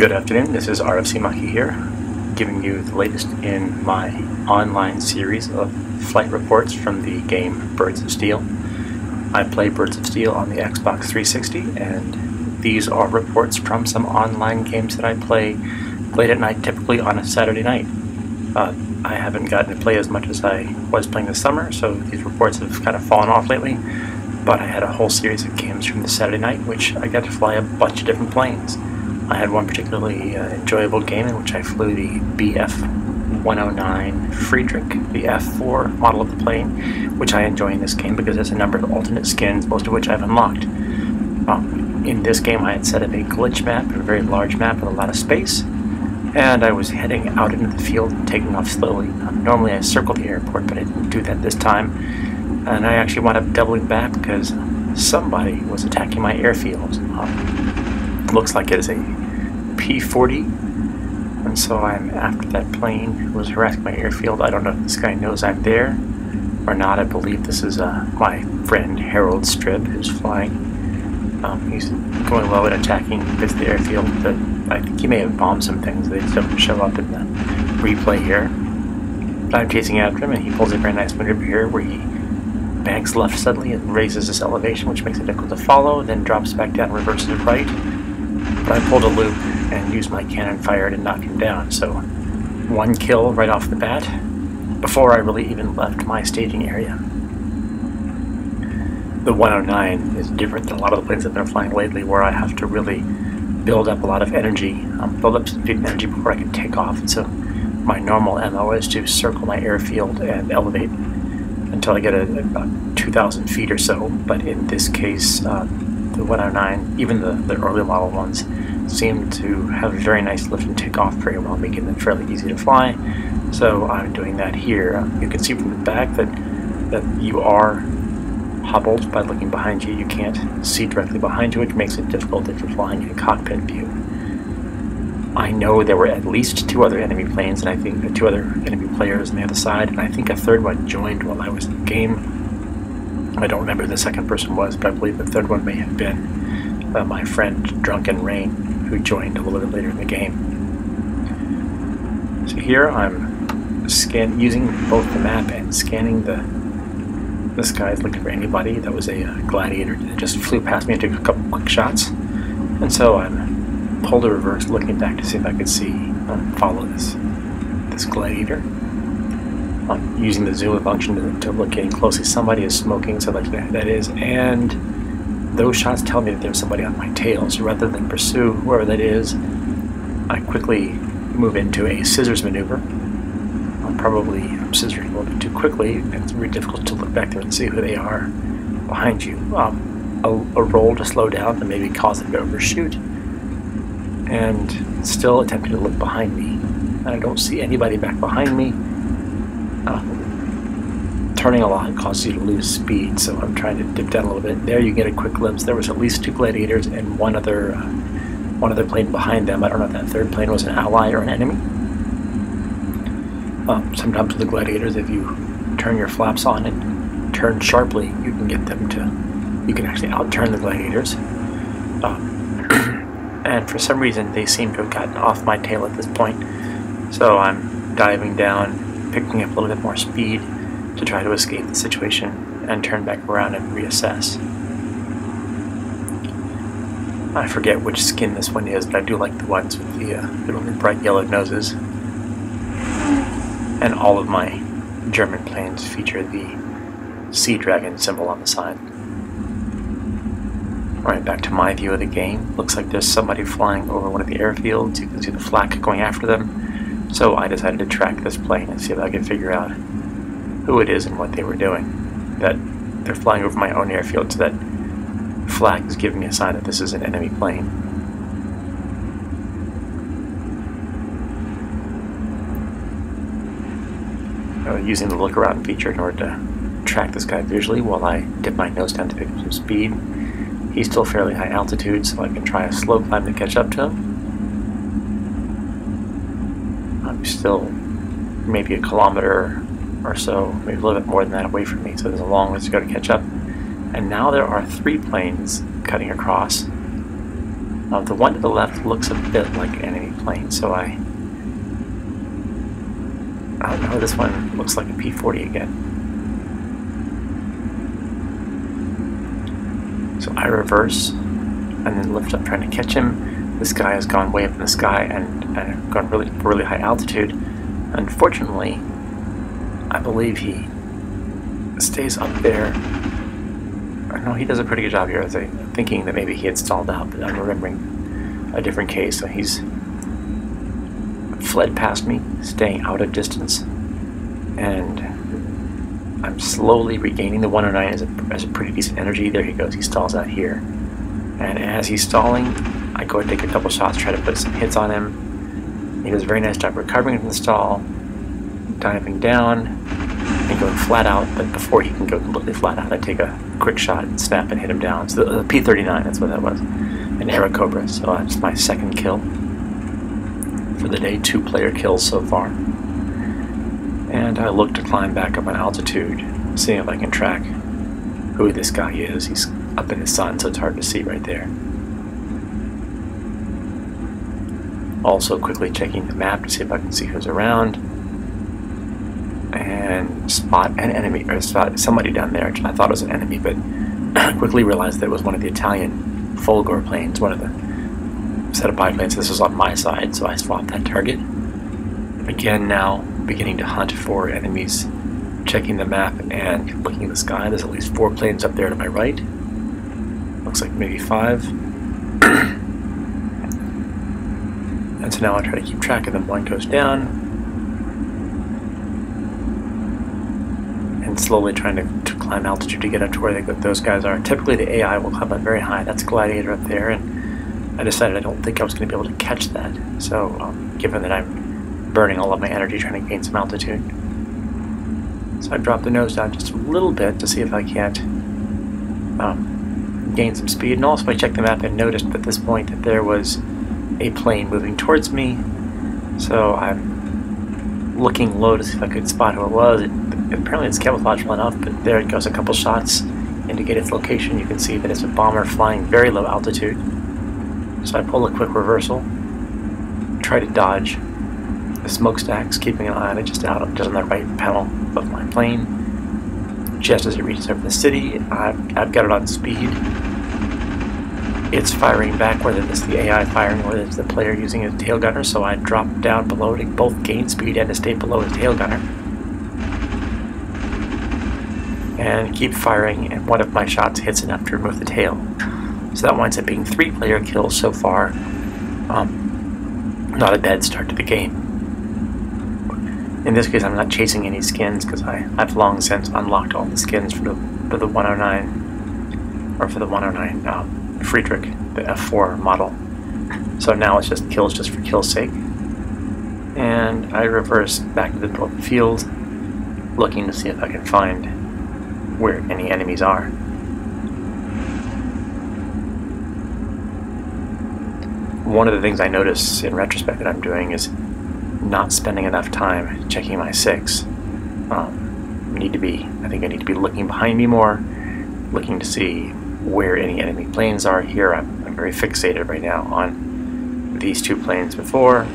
Good afternoon, this is RFC Maki here, giving you the latest in my online series of flight reports from the game Birds of Steel. I play Birds of Steel on the Xbox 360, and these are reports from some online games that I play late at night, typically on a Saturday night. I haven't gotten to play as much as I was playing this summer, so these reports have kind of fallen off lately, but I had a whole series of games from the Saturday night, which I got to fly a bunch of different planes. I had one particularly enjoyable game in which I flew the BF-109 Frederich, the F4 model of the plane, which I enjoy in this game because there's a number of alternate skins, most of which I've unlocked. In this game I had set up a glitch map, a very large map with a lot of space, and I was heading out into the field and taking off slowly. Normally I circle the airport, but I didn't do that this time, and I actually wound up doubling back because somebody was attacking my airfield. Looks like it is a P-40, and so I'm after that plane who was harassing my airfield. I don't know if this guy knows I'm there or not. I believe this is my friend Harold Strib who's flying. He's going low and attacking this the airfield, but I think he may have bombed some things. They just don't show up in the replay here. I'm chasing after him, and he pulls a very nice maneuver here where he banks left suddenly and raises this elevation, which makes it difficult to follow, then drops back down, reverses right. But I pulled a loop and used my cannon fire to knock him down, so one kill right off the bat before I really even left my staging area. The 109 is different than a lot of the planes I've been flying lately, where I have to really build up a lot of energy, build up some energy before I can take off, and so my normal MO is to circle my airfield and elevate until I get about 2,000 feet or so, but in this case the 109, even the early model ones, seem to have a very nice lift and take off very well, making them fairly easy to fly. So I'm doing that here. You can see from the back that you are hobbled by looking behind you. You can't see directly behind you, which makes it difficult if you're flying in a cockpit view. I know there were at least two other enemy planes, and I think two other enemy players on the other side, and I think a third one joined while I was in the game. I don't remember who the second person was, but I believe the third one may have been my friend Drunken Rain, who joined a little bit later in the game. So here I'm using both the map and scanning the skies, looking for anybody. That was a gladiator that just flew past me and took a couple quick shots, and so I'm pulled a reverse, looking back to see if I could follow this gladiator. I'm using the zoom function to look in closely. Somebody is smoking, so that is, and those shots tell me that there's somebody on my tail. So rather than pursue whoever that is, I quickly move into a scissors maneuver. I'm scissoring a little bit too quickly, and it's very difficult to look back there and see who they are behind you. A roll to slow down and maybe cause them to overshoot, and still attempting to look behind me, and I don't see anybody back behind me. Turning a lot causes you to lose speed, so I'm trying to dip down a little bit. There you get a quick glimpse. There was at least two gladiators and one other plane behind them. I don't know if that third plane was an ally or an enemy. Sometimes with the gladiators, if you turn your flaps on and turn sharply, you can actually outturn the gladiators. And for some reason, they seem to have gotten off my tail at this point, so I'm diving down, picking up a little bit more speed to try to escape the situation and turn back around and reassess. I forget which skin this one is, but I do like the ones with the really bright yellow noses. And all of my German planes feature the Sea Dragon symbol on the side. Alright, back to my view of the game. Looks like there's somebody flying over one of the airfields. You can see the flak going after them. So I decided to track this plane and see if I could figure out who it is and what they were doing. That they're flying over my own airfield, so that flag is giving me a sign that this is an enemy plane. Using the look around feature in order to track this guy visually while I dip my nose down to pick up some speed. He's still fairly high altitude, so I can try a slow climb to catch up to him. I'm still maybe a kilometer or so, maybe a little bit more than that away from me, so there's a long ways to go to catch up. And now there are three planes cutting across The one to the left looks a bit like an enemy plane, so I don't know, this one looks like a P-40 again. So I reverse and then lift up trying to catch him. This guy has gone way up in the sky and gone really high altitude. Unfortunately, I believe he stays up there. No, he does a pretty good job here. I was thinking that maybe he had stalled out, but I'm remembering a different case. So he's fled past me, staying out of distance, and I'm slowly regaining the 109 as a pretty decent energy. There he goes. He stalls out here, and as he's stalling, I go and take a couple shots, try to put some hits on him. He does a very nice job recovering from the stall, diving down, and going flat out. But before he can go completely flat out, I take a quick shot and snap and hit him down. So the P-39, that's what that was, an Aero Cobra. So that's my second kill for the day. 2 player kills so far. And I look to climb back up on altitude, seeing if I can track who this guy is. He's up in the sun, so it's hard to see right there. Also quickly checking the map to see if I can see who's around. And spot an enemy, or spot somebody down there. I thought it was an enemy, but quickly realized that it was one of the Italian Folgore planes, one of the set of biplanes. This was on my side, so I swapped that target. Again, now beginning to hunt for enemies, checking the map and looking at the sky. There's at least 4 planes up there to my right. Looks like maybe 5. And so now I try to keep track of them. One goes down, and slowly trying to climb altitude to get up to where those guys are. Typically the AI will climb up very high. That's Gladiator up there, and I decided I don't think I was going to be able to catch that. So given that I'm burning all of my energy trying to gain some altitude, so I dropped the nose down just a little bit to see if I can't gain some speed. And also I checked the map and noticed at this point that there was a plane moving towards me. So I'm looking low to see if I could spot who it was. Apparently it's camouflaged well enough, but there it goes, a couple shots indicate its location. You can see that it's a bomber flying very low altitude. So I pull a quick reversal, try to dodge the smokestacks, keeping an eye on it just on the right panel of my plane. Just as it reaches over the city, I've got it on speed. It's firing back, whether it's the AI firing or whether it's the player using his tail gunner, so I drop down below to both gain speed and to stay below his tail gunner. And keep firing, and one of my shots hits enough to remove the tail. So that winds up being 3 player kills so far. Not a bad start to the game. In this case, I'm not chasing any skins because I've long since unlocked all the skins for the 109, or for the 109 Frederich, the F4 model. So now it's just kills just for kill's sake. And I reverse back to the middle of the field, looking to see if I can find where any enemies are. One of the things I notice in retrospect that I'm doing is not spending enough time checking my 6. I think I need to be looking behind me more, looking to see where any enemy planes are. Here I'm very fixated right now on these 2 planes before.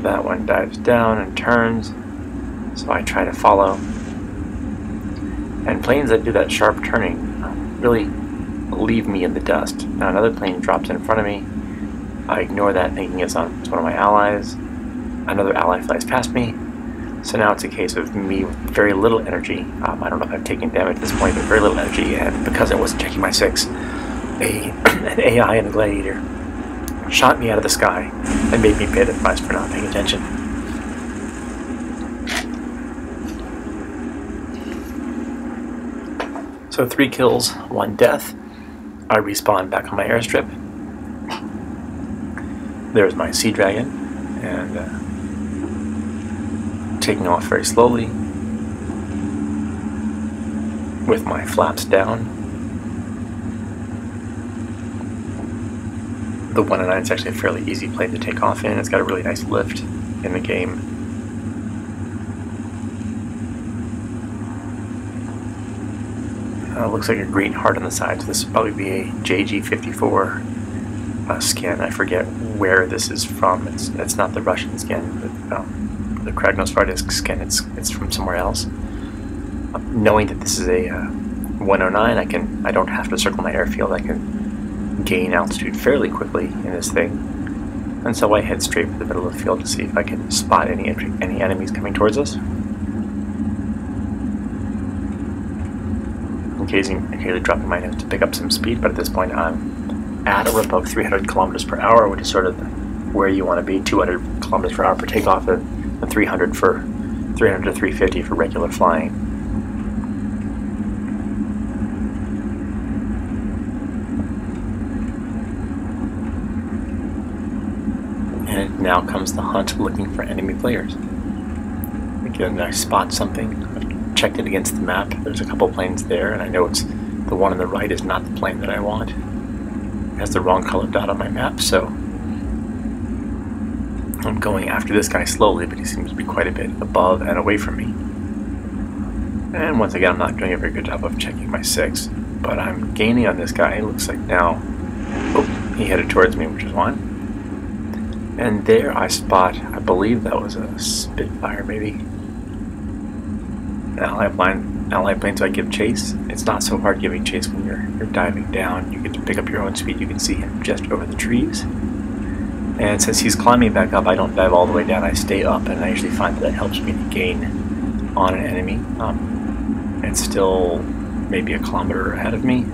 That one dives down and turns, so I try to follow. And planes that do that sharp turning really leave me in the dust. Now another plane drops in front of me. I ignore that, thinking it's one of my allies. Another ally flies past me. So now it's a case of me with very little energy. I don't know if I've taken damage at this point, but very little energy. And because I wasn't checking my 6, an AI and a Gladiator shot me out of the sky and made me pay the price for not paying attention. So 3 kills, 1 death. I respawn back on my airstrip. There's my Sea Dragon, and taking off very slowly with my flaps down. The 109 is actually a fairly easy plane to take off in. It's got a really nice lift in the game. Looks like a green heart on the side, so this would probably be a JG54 skin. I forget where this is from. It's not the Russian skin, but the Kragnosvardisk skin. It's from somewhere else. Knowing that this is a 109, I don't have to circle my airfield. I can gain altitude fairly quickly in this thing, and so I head straight for the middle of the field to see if I can spot any enemies coming towards us. Occasionally dropping my nose to pick up some speed, but at this point I'm at or above 300 kilometers per hour, which is sort of where you want to be. 200 kilometers per hour for takeoff, and 300 to 350 for regular flying. And now comes the hunt looking for enemy players. Again, I spot something. Checked it against the map. There's a couple planes there, and I know it's the one on the right is not the plane that I want. It has the wrong color dot on my map, so I'm going after this guy slowly, but he seems to be quite a bit above and away from me. And once again, I'm not doing a very good job of checking my 6, but I'm gaining on this guy. It looks like now, oh, he headed towards me, which is one. And there I spot, I believe that was a Spitfire, maybe. Allied plane, so I give chase. It's not so hard giving chase when you're diving down. You get to pick up your own speed. You can see him just over the trees. And since he's climbing back up, I don't dive all the way down. I stay up, and I usually find that helps me to gain on an enemy. It's still maybe a kilometer ahead of me,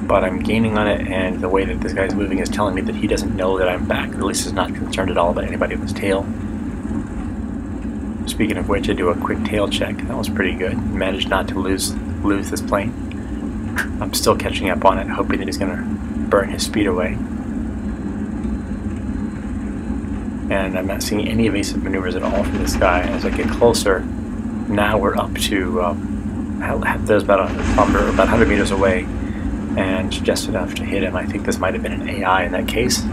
but I'm gaining on it, and the way that this guy's moving is telling me that he doesn't know that I'm back, or at least is not concerned at all about anybody on his tail. Speaking of which, I do a quick tail check. That was pretty good. Managed not to lose this plane. I'm still catching up on it, hoping that he's going to burn his speed away. And I'm not seeing any evasive maneuvers at all from this guy. As I get closer, now we're up to there's about 100 meters away, and just enough to hit him. I think this might have been an AI in that case.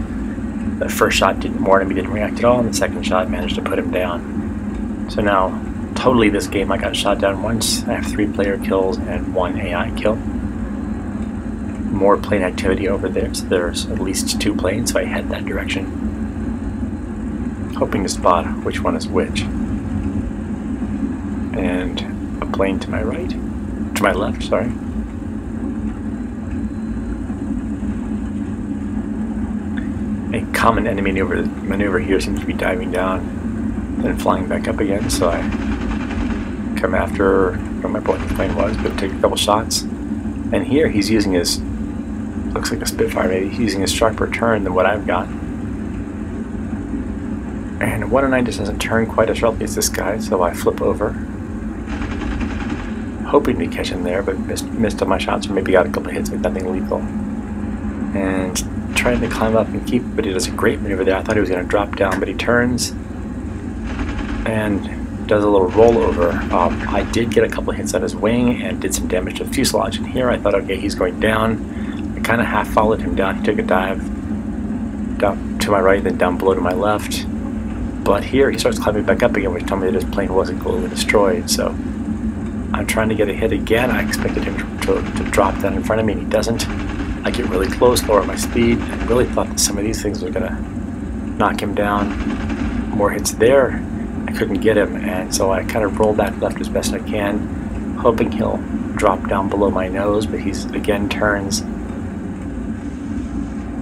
The first shot didn't warn him, he didn't react at all, and the second shot managed to put him down. So now, totally this game I got shot down once. I have 3 player kills and 1 AI kill. More plane activity over there, so there's at least 2 planes, so I head that direction, hoping to spot which one is which. And a plane to my right, to my left, sorry. A common enemy maneuver here seems to be diving down, then flying back up again, so I come after where my plane was, but take a couple shots. And here he's using his, looks like a Spitfire maybe, he's using a sharper turn than what I've got. And 109 just doesn't turn quite as sharply as this guy, so I flip over, hoping to catch him there, but missed on my shots, or maybe got a couple hits with nothing lethal. And trying to climb up and keep, but he does a great maneuver there. I thought he was going to drop down, but he turns and does a little rollover. I did get a couple hits on his wing and did some damage to the fuselage. And here I thought, okay, he's going down. I kind of half followed him down. He took a dive down to my right, then down below to my left. But here he starts climbing back up again, which told me that his plane wasn't completely destroyed. So I'm trying to get a hit again. I expected him to drop down in front of me, and he doesn't. I get really close, lower my speed, and really thought that some of these things were going to knock him down. More hits there. I couldn't get him, and so I kind of roll back left as best I can, hoping he'll drop down below my nose, but he's again turns,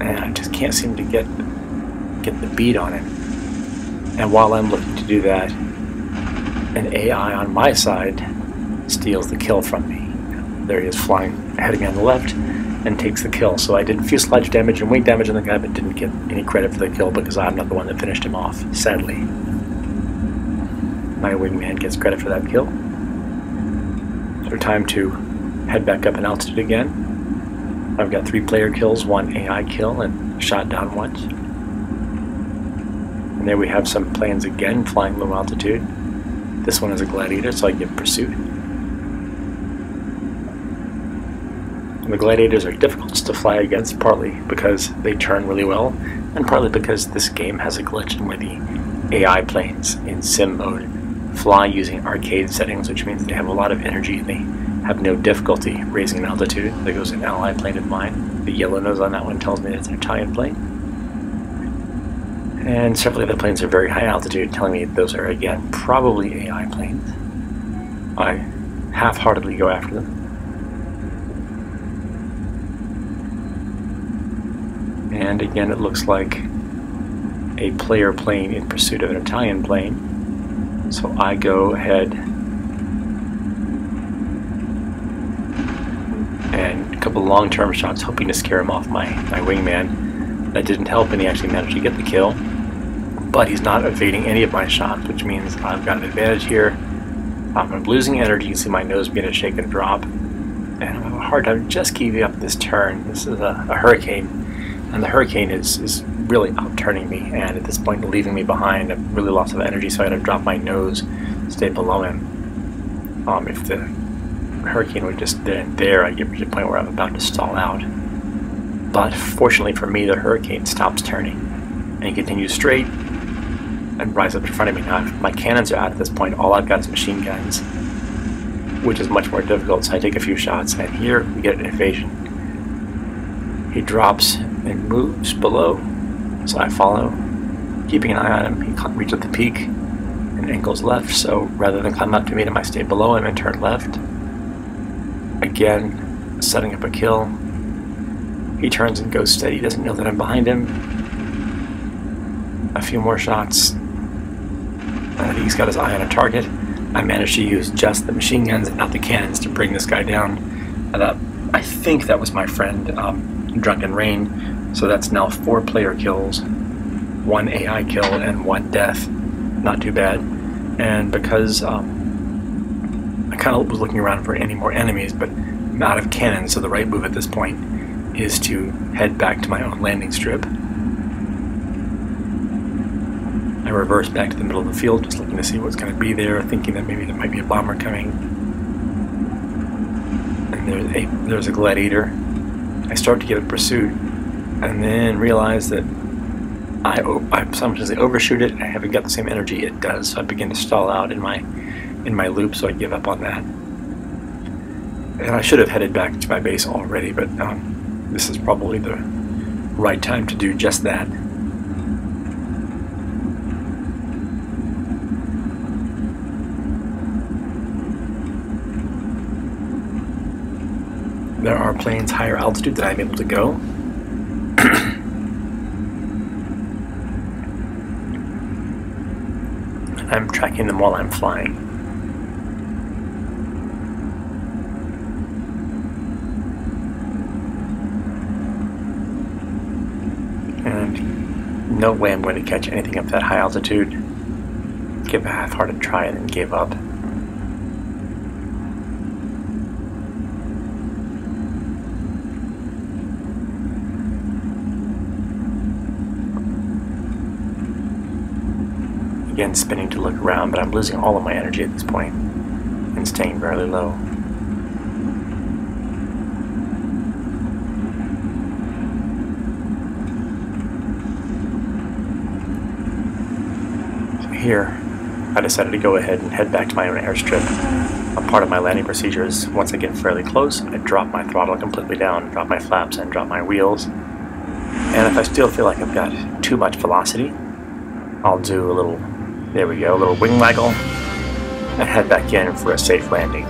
and I just can't seem to get the beat on him. And while I'm looking to do that, an AI on my side steals the kill from me. There he is flying ahead of me on the left and takes the kill. So I did fuselage damage and wing damage on the guy, but didn't get any credit for the kill because I'm not the one that finished him off, sadly. My wingman gets credit for that kill. So time to head back up in altitude again. I've got 3 player kills, 1 AI kill, and shot down once. And there we have some planes again flying low altitude. This one is a Gladiator, so I give pursuit. And the Gladiators are difficult to fly against, partly because they turn really well, and partly because this game has a glitch in where the AI planes in sim mode fly using arcade settings, which means they have a lot of energy and they have no difficulty raising an altitude. There goes an Allied plane of mine. The yellow nose on that one tells me it's an Italian plane. And several other planes are very high altitude, telling me those are, again, probably AI planes. I half-heartedly go after them. And again, it looks like a player plane in pursuit of an Italian plane. So I go ahead and a couple long-term shots, hoping to scare him off my wingman. That didn't help, and he actually managed to get the kill. But he's not evading any of my shots, which means I've got an advantage here. I'm losing energy. You can see my nose being a shake and drop. And I'm having a hard time just keeping up this turn. This is a hurricane, and the hurricane is really outturning me, and at this point leaving me behind. I've really lost of energy, so I had to drop my nose, stay below him. If the hurricane were just there, I get to the point where I'm about to stall out. But fortunately for me, the hurricane stops turning, and he continues straight and rises up in front of me. Now, if my cannons are out at this point, all I've got is machine guns, which is much more difficult, so I take a few shots, and here we get an evasion. He drops and moves below, so I follow, keeping an eye on him. He reaches at the peak and angles left, so rather than climb up to meet him, I stay below him and turn left. Again, setting up a kill. He turns and goes steady. He doesn't know that I'm behind him. A few more shots. He's got his eye on a target. I managed to use just the machine guns and not the cannons to bring this guy down. And I think that was my friend, Drunken Rain. So that's now 4 player kills, 1 AI kill, and 1 death. Not too bad. And because I kind of was looking around for any more enemies, but I'm out of cannons, so the right move at this point is to head back to my own landing strip. I reverse back to the middle of the field, just looking to see what's going to be there, thinking that maybe there might be a bomber coming. And there's a gladiator. I start to get a pursuit, and then realize that I sometimes overshoot it, and I haven't got the same energy it does, so I begin to stall out in my loop, so I give up on that. And I should have headed back to my base already, but this is probably the right time to do just that. There are planes higher altitude that I'm able to go. I'm tracking them while I'm flying. And no way I'm going to catch anything up that high altitude. Give a half-hearted try and then gave up. Again, spinning to look around, but I'm losing all of my energy at this point and staying fairly low. So here, I decided to go ahead and head back to my own airstrip. A part of my landing procedure is, once I get fairly close, I drop my throttle completely down, drop my flaps, and drop my wheels. And if I still feel like I've got too much velocity, I'll do a little, there we go, a little wing waggle, and head back in for a safe landing.